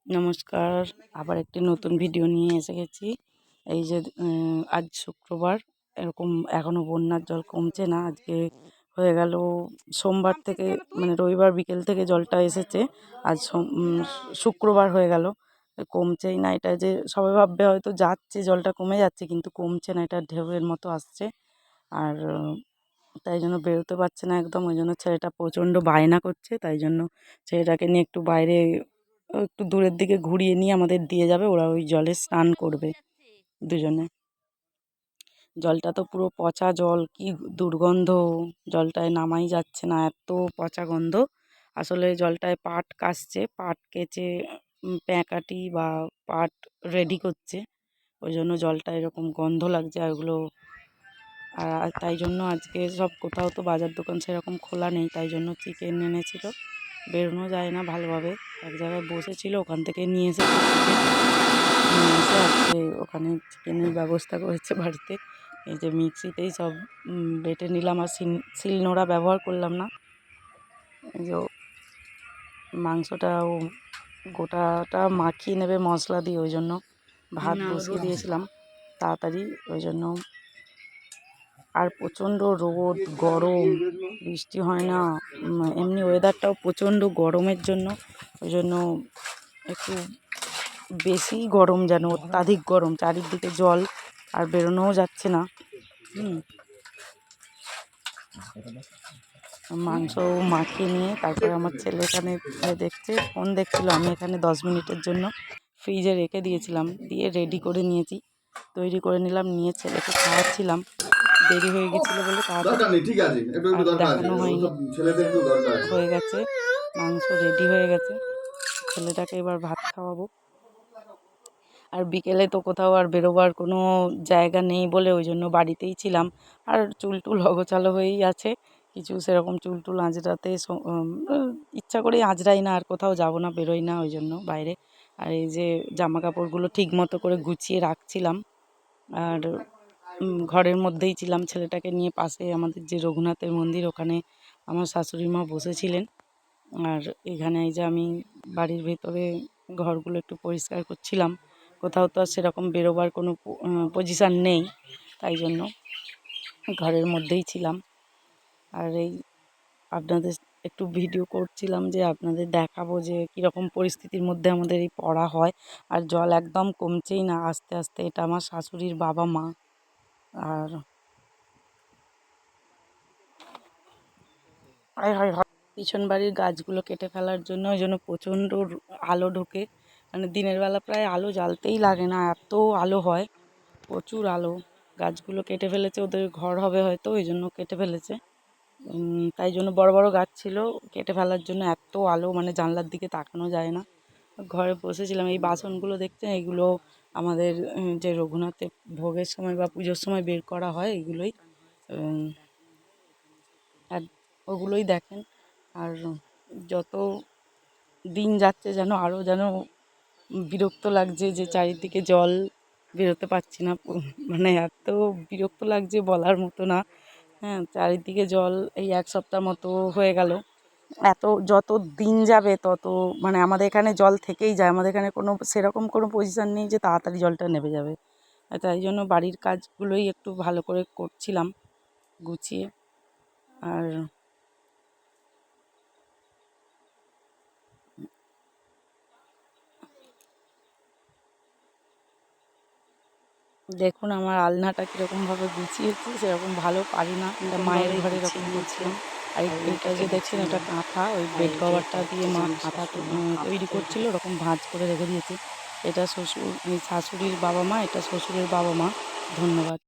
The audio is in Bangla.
নমস্কার, আবার একটি নতুন ভিডিও নিয়ে এসে গেছি। এই যে আজ শুক্রবার, এরকম এখনও বন্যার জল কমছে না। আজকে হয়ে গেল সোমবার থেকে, মানে রবিবার বিকেল থেকে জলটা এসেছে। আজ শুক্রবার হয়ে গেল, কমছেই না। এটা যে সবাই ভাববে হয়তো যাচ্ছে, জলটা কমে যাচ্ছে, কিন্তু কমছে না, এটা ঢেউয়ের মতো আসছে। আর তাই জন্য বেরোতে পারছে না একদম। ওই জন্য ছেলেটা প্রচণ্ড বায়না করছে, তাই জন্য ছেলেটাকে নিয়ে একটু বাইরে, একটু দূরের দিকে ঘুরিয়ে নিয়ে আমাদের দিয়ে যাবে। ওরা ওই জলে স্নান করবে দুজনে। জলটা তো পুরো পচা জল, কি দুর্গন্ধ! জলটায় নামাই যাচ্ছে না, এত পচা গন্ধ। আসলে জলটায় পাট কাচছে, পাট কেচে প্যাঁকাটি বা পাট রেডি করছে, ওই জন্য জলটা এরকম গন্ধ লাগছে। আর ওগুলো আর তাই জন্য আজকে সব, কোথাও তো বাজার দোকান সেরকম খোলা নেই, তাই জন্য চিকেন এনেছিল। বেরোনো যায় না ভালোভাবে, এক জায়গায় বসেছিল, ওখান থেকে নিয়ে এসেছে চিকেন। নিয়ে এসে আজকে ওখানে চিকেনের ব্যবস্থা করেছে বাড়িতে। এই যে মিক্সিতেই সব বেটে নিলাম, আর শিলনোড়া ব্যবহার করলাম না। এই যে মাংসটাও গোটাটা মাখিয়ে নেবে মশলা দিয়ে, ওই জন্য ভাত বসিয়ে দিয়েছিলাম তাড়াতাড়ি, ওই জন্য। আর প্রচণ্ড রোদ, গরম, বৃষ্টি হয় না, এমনি ওয়েদারটাও প্রচণ্ড গরমের জন্য, ওই জন্য একটু বেশি গরম, যেন অত্যাধিক গরম, চারিদিকে জল, আর বেরোনোও যাচ্ছে না। মাংস মাখিয়ে নিয়ে তারপরে আমার ছেলে এখানে দেখছে, ফোন দেখছিল। আমি এখানে 10 মিনিটের জন্য ফ্রিজে রেখে দিয়েছিলাম, দিয়ে রেডি করে নিয়েছি, তৈরি করে নিলাম, নিয়ে ছেলেকে খাওয়াচ্ছিলাম। দেরি হয়ে গেছিলো বলে তাড়াতাড়ি দেখানো হয়নি। হয়ে গেছে, মাংস রেডি হয়ে গেছে, ছেলেটাকে এবার ভাত খাওয়াবো। আর বিকেলে তো কোথাও আর বেরোবার কোনো জায়গা নেই বলে ওই জন্য বাড়িতেই ছিলাম। আর চুল টুল অগোছালো হয়েই আছে, কিছু সেরকম চুল টুল আঁচড়াতে ইচ্ছা করেই আঁচড়াই না, আর কোথাও যাব না, বেরোই না ওই জন্য বাইরে। আর এই যে জামা কাপড়গুলো ঠিক মতো করে গুছিয়ে রাখছিলাম, আর ঘরের মধ্যেই ছিলাম ছেলেটাকে নিয়ে। পাশে আমাদের যে রঘুনাথের মন্দির, ওখানে আমার শাশুড়ি মা বসেছিলেন। আর এখানে এই যে আমি বাড়ির ভেতরে ঘরগুলো একটু পরিষ্কার করছিলাম। কোথাও তো আর সেরকম বেরোবার কোনো পজিশান নেই, তাই জন্য ঘরের মধ্যেই ছিলাম। আর এই আপনাদের একটু ভিডিও করছিলাম, যে আপনাদের দেখাবো যে কীরকম পরিস্থিতির মধ্যে আমাদের এই পড়া হয়। আর জল একদম কমছেই না, আস্তে আস্তে। এটা আমার শাশুড়ির বাবা মা। আর পিছন বাড়ির গাছগুলো কেটে ফেলার জন্য, ওই জন্য প্রচণ্ড আলো ঢোকে, মানে দিনের বেলা প্রায় আলো জ্বালতেই লাগে না, এত আলো হয়, প্রচুর আলো। গাছগুলো কেটে ফেলেছে, ওদের ঘর হবে হয়তো, ওই জন্য কেটে ফেলেছে। তাই জন্য বড় বড় গাছ ছিল, কেটে ফেলার জন্য এত আলো, মানে জানলার দিকে তাকানো যায় না। ঘরে বসেছিলাম। এই বাসনগুলো দেখছেন, এইগুলো আমাদের যে রঘুনাথে ভোগের সময় বা পুজোর সময় বের করা হয়, এগুলোই। আর ওগুলোই দেখেন। আর যত দিন যাচ্ছে যেন আরও যেন বিরক্ত লাগছে, যে চারিদিকে জল, বেরোতে পারছি না, মানে এত বিরক্ত লাগছে বলার মতো না। হ্যাঁ, চারিদিকে জল। এই 1 সপ্তাহ মতো হয়ে গেল। যত দিন যাবে তত, মানে আমাদের এখানে জল থেকেই যায়। আমাদের এখানে কোনো সেরকম কোনো পজিশান নেই যে তাড়াতাড়ি জলটা নেমে যাবে। তাই জন্য বাড়ির কাজগুলোই একটু ভালো করে করছিলাম, গুছিয়ে। আর দেখুন আমার আলনাটা কীরকমভাবে গুছিয়েছি, সেরকম ভালো পারি না, এটা মায়ের ঘরে এরকম করছিলাম। আর এইটা যে দেখছেন, এটা কাঁথা, ওই বেড কভারটা দিয়ে মা কাঁথা তৈরি করছিল, ওরকম ভাঁজ করে রেখে দিয়েছে। এটা শাশুড়ির বাবা মা, এটা শ্বশুরের বাবা মা। ধন্যবাদ।